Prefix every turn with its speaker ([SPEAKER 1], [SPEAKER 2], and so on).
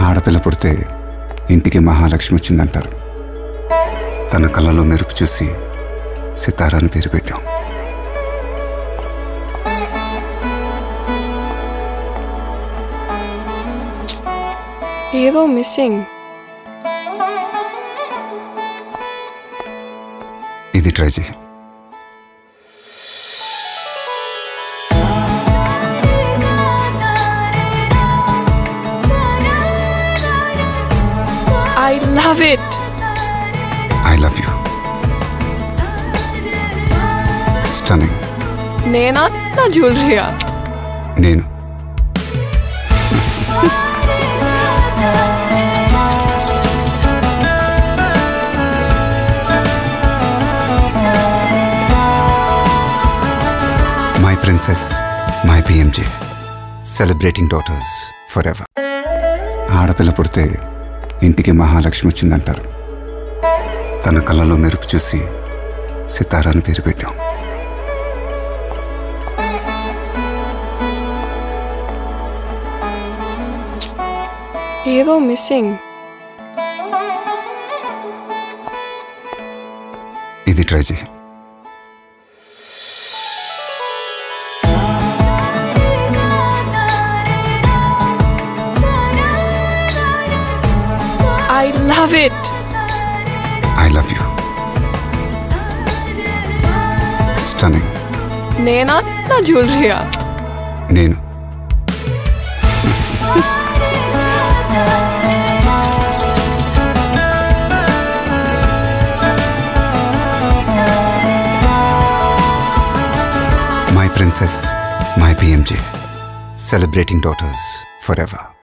[SPEAKER 1] ఆడపిల్ల పుడితే ఇంటికి మహాలక్ష్మి వచ్చిందంటారు. తన కళ్ళలో మెరుపు చూసి సితారా అని పేరు పెట్టాం.
[SPEAKER 2] ఏదో మిస్సింగ్.
[SPEAKER 1] ఇది ట్రై చేయి.
[SPEAKER 2] I love it.
[SPEAKER 1] I love you. Stunning.
[SPEAKER 2] నేనా నా జ్యువెలరీయా?
[SPEAKER 1] నేను. My princess, my PMJ. Celebrating daughters forever. ఆడపిల్ల పుడితే ఇంటికి మహాలక్ష్మి వచ్చిందంటారు. తన కళ్ళలో మెరుపు చూసి సితారా అని పేరు పెట్టాం.
[SPEAKER 2] ఏదో మిస్సింగ్.
[SPEAKER 1] ఇది ట్రై చేయి.
[SPEAKER 2] I love it.
[SPEAKER 1] I love you. Stunning.
[SPEAKER 2] నేనా నా జ్యువెలరీయా?
[SPEAKER 1] నేను. My princess, my PMJ. Celebrating daughters forever.